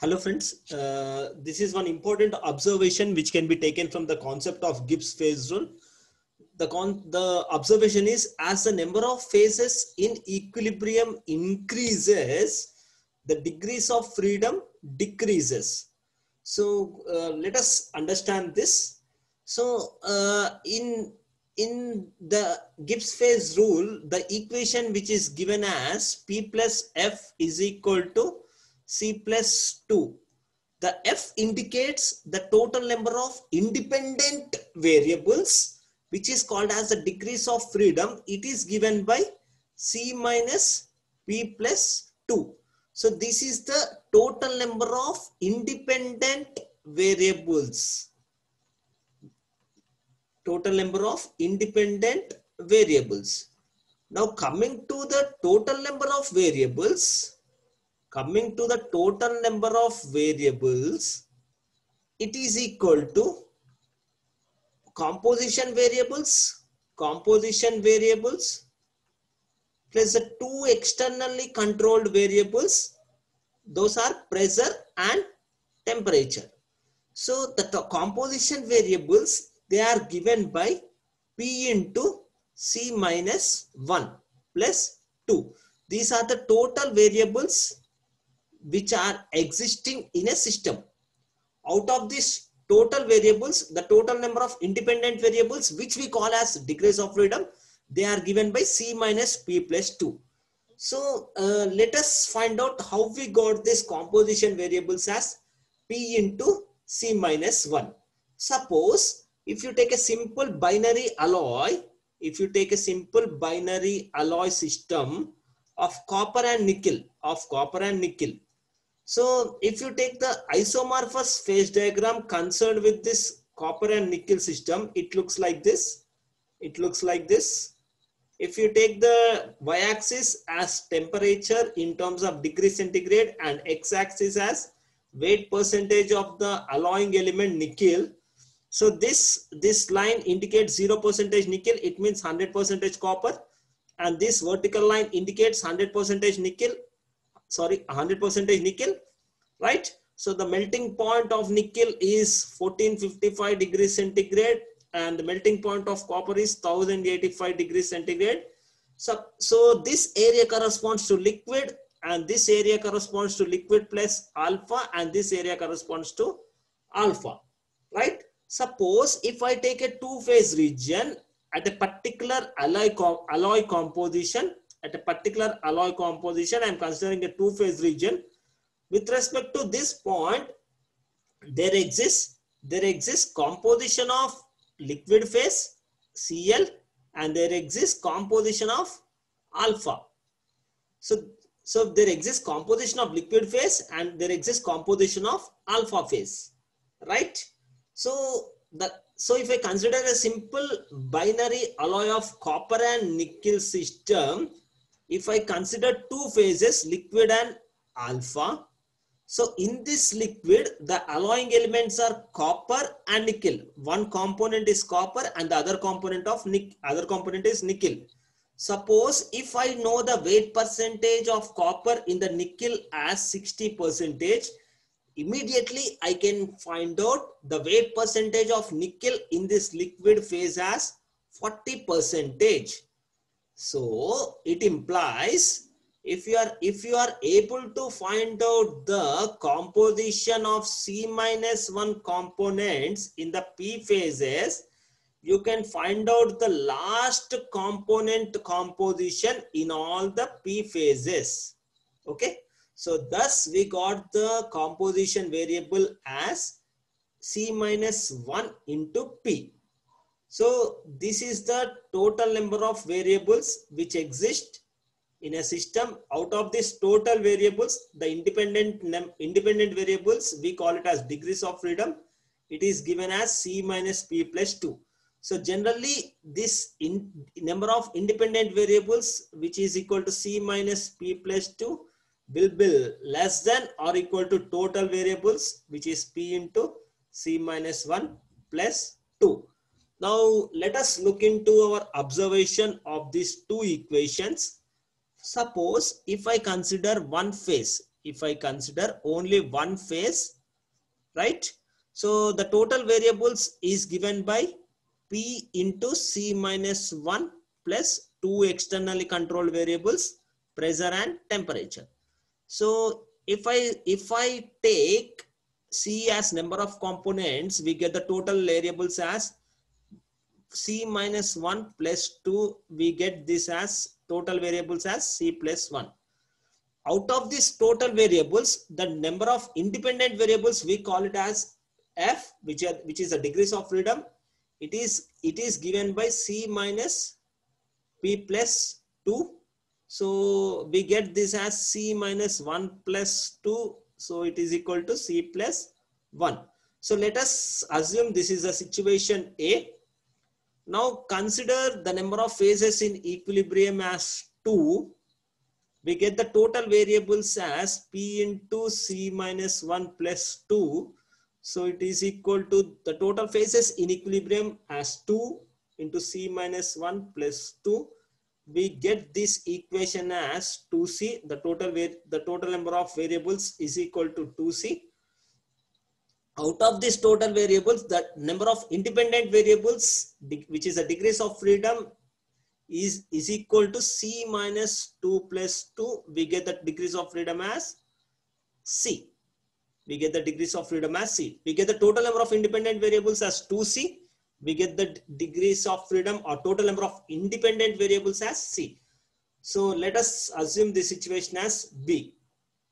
Hello friends, this is one important observation which can be taken from the concept of Gibbs phase rule. The observation is as the number of phases in equilibrium increases, the degrees of freedom decreases. So let us understand this. So in the Gibbs phase rule, the equation which is given as P plus F is equal to C plus 2. The F indicates the total number of independent variables, which is called as the degrees of freedom. It is given by C minus P plus 2. So this is the total number of independent variables. Total number of independent variables. Now coming to the total number of variables, it is equal to composition variables plus the two externally controlled variables. Those are pressure and temperature. So the composition variables, they are given by P into C minus 1 plus 2. These are the total variables which are existing in a system. Out of these total variables, the total number of independent variables, which we call as degrees of freedom, they are given by C minus P plus 2. So let us find out how we got this composition variables as P into C minus 1. Suppose if you take a simple binary alloy, system of copper and nickel, so if you take the isomorphous phase diagram concerned with this copper and nickel system, it looks like this. If you take the y-axis as temperature in terms of degree centigrade and x-axis as weight percentage of the alloying element nickel. So this line indicates 0% nickel. It means 100% copper. And this vertical line indicates 100% nickel. 100% nickel, right? So the melting point of nickel is 1455 degrees centigrade and the melting point of copper is 1085 degrees centigrade. So this area corresponds to liquid and this area corresponds to liquid plus alpha and this area corresponds to alpha, right? Suppose if I take a two-phase region at a particular alloy composition, I am considering a two-phase region. With respect to this point, there exists composition of liquid phase Cl and there exists composition of alpha. So there exists composition of liquid phase and there exists composition of alpha phase, right? So if I consider a simple binary alloy of copper and nickel system, if I consider two phases, liquid and alpha, so in this liquid, the alloying elements are copper and nickel. One component is copper and the other component is nickel. Suppose if I know the weight percentage of copper in the nickel as 60%, immediately I can find out the weight percentage of nickel in this liquid phase as 40%. So it implies if you are able to find out the composition of C minus 1 components in the P phases, you can find out the last component composition in all the P phases. Okay. So thus we got the composition variable as C minus 1 into P. So this is the total number of variables which exist in a system. Out of this total variables, the independent variables, we call it as degrees of freedom. It is given as C minus P plus 2. So generally this number of independent variables which is equal to C minus P plus 2 will be less than or equal to total variables which is P into C minus 1 plus 2. Now let us look into our observation of these two equations. Suppose if I consider one phase, if I consider only one phase, right? So the total variables is given by P into C minus 1 plus 2 externally controlled variables, pressure and temperature. So if I take C as number of components, we get the total variables as C minus 1 plus 2. We get this as total variables as C plus 1. Out of these total variables, the number of independent variables, we call it as F, which is the degrees of freedom. It is given by C minus P plus 2. So we get this as C minus 1 plus 2. So it is equal to C plus 1. So let us assume this is the situation A. Now consider the number of phases in equilibrium as 2. We get the total variables as P into C minus 1 plus 2. So it is equal to the total phases in equilibrium as 2 into C minus 1 plus 2. We get this equation as 2C. The total number of variables is equal to 2C. Out of this total variables, the number of independent variables, which is the degrees of freedom, is equal to C minus 2 plus 2. We get the degrees of freedom as C. We get the degrees of freedom as C. We get the total number of independent variables as 2C. We get the degrees of freedom or total number of independent variables as C. So let us assume the situation as B.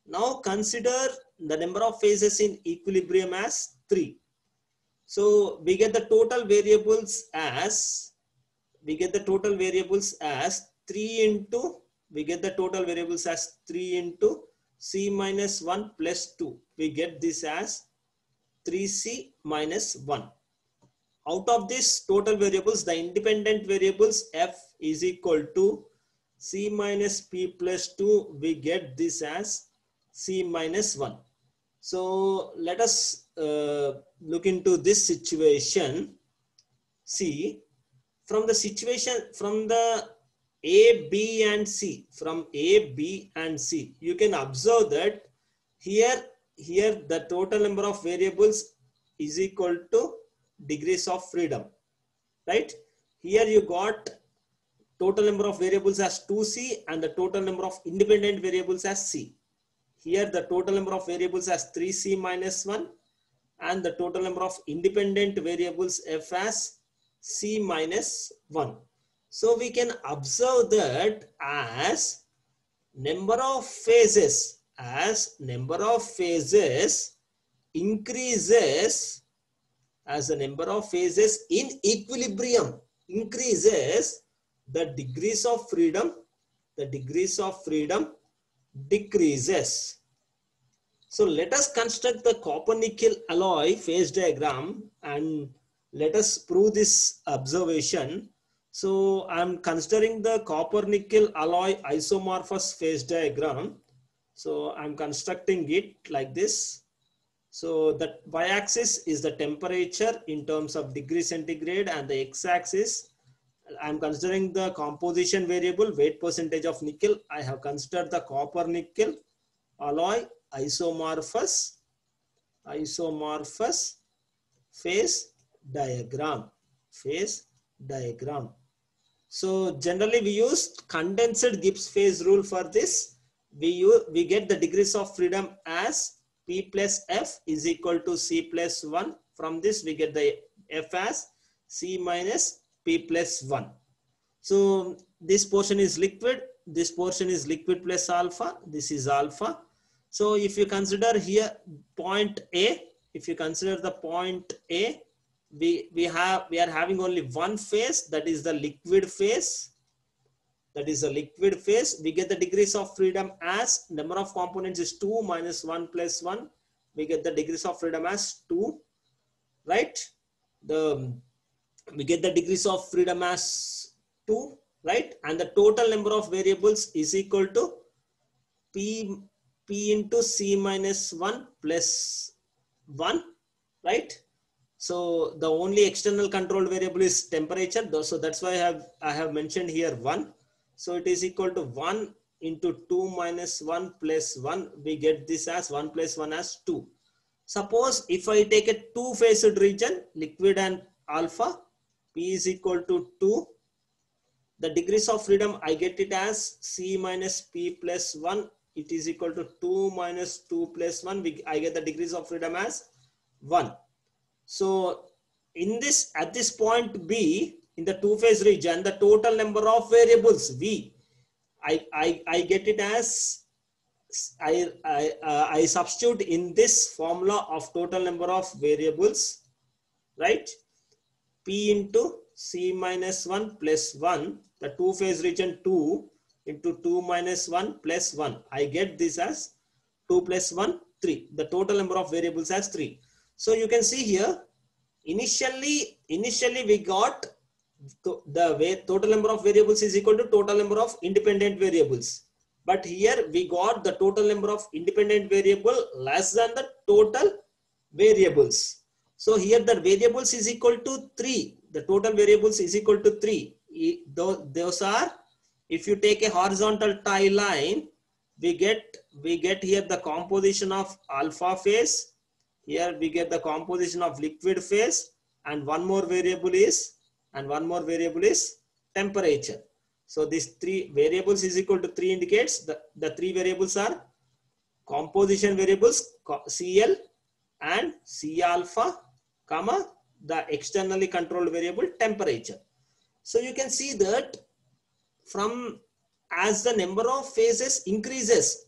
Now consider the number of phases in equilibrium as 3. So we get the total variables as 3 into, we get the total variables as 3 into C minus 1 plus 2. We get this as 3C minus 1. Out of this total variables, the independent variables F is equal to C minus P plus 2. We get this as C minus 1. So let us look into this situation. See, from the A, B and C, you can observe that here the total number of variables is equal to degrees of freedom, right? Here you got total number of variables as 2C and the total number of independent variables as C. Here the total number of variables as 3C minus 1 and the total number of independent variables F as C minus 1. So we can observe that as number of phases increases, as the number of phases in equilibrium increases, the degrees of freedom decreases. So let us construct the copper nickel alloy phase diagram and let us prove this observation. So I'm considering the copper nickel alloy isomorphous phase diagram. So I'm constructing it like this. So the y-axis is the temperature in terms of degree centigrade, and the x-axis, I'm considering the composition variable weight percentage of nickel. I have considered the copper nickel alloy isomorphous phase diagram. So generally we use condensed Gibbs phase rule for this. We get the degrees of freedom as P plus F is equal to C plus 1. From this we get the F as C minus P plus 1. So this portion is liquid. This portion is liquid plus alpha. This is alpha. So if you consider here point A, we are having only one phase, that is the liquid phase. We get the degrees of freedom as number of components is 2 minus 1 plus 1. We get the degrees of freedom as 2, right? We get the degrees of freedom as 2, right? And the total number of variables is equal to P into C minus 1 plus 1, right? So the only external controlled variable is temperature. So that's why I have mentioned here 1. So it is equal to 1 into 2 minus 1 plus 1, we get this as 1 plus 1 as 2. Suppose if I take a two-phased region, liquid and alpha, P is equal to 2. The degrees of freedom, I get it as C minus P plus 1. It is equal to 2 minus 2 plus 1. I get the degrees of freedom as 1. So in this, at this point B, in the two-phase region, the total number of variables V, I get it as, I substitute in this formula of total number of variables, right? P into C minus 1 plus 1, the two-phase region 2 into 2 minus 1 plus 1. I get this as 2 plus 1, 3. The total number of variables as 3. So you can see here, initially we got the total number of variables is equal to total number of independent variables. But here we got the total number of independent variable less than the total variables. So here the variables is equal to 3. The total variables is equal to 3. Those are, if you take a horizontal tie line, we get here the composition of alpha phase. Here we get the composition of liquid phase, and one more variable is temperature. So these three variables is equal to 3 indicates the three variables are composition variables Cl and C alpha, comma, the externally controlled variable temperature. So you can see that from as the number of phases increases,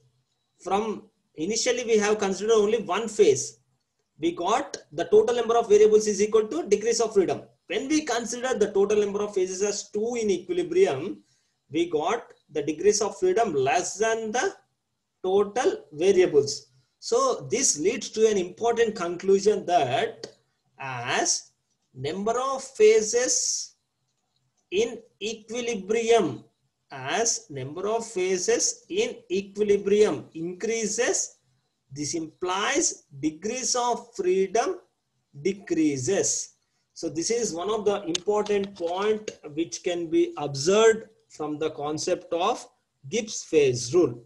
from initially we have considered only one phase, we got the total number of variables is equal to degrees of freedom. When we consider the total number of phases as 2 in equilibrium, we got the degrees of freedom less than the total variables. So this leads to an important conclusion that as number of phases in equilibrium, increases, this implies degrees of freedom decreases. So this is one of the important point which can be observed from the concept of Gibbs phase rule.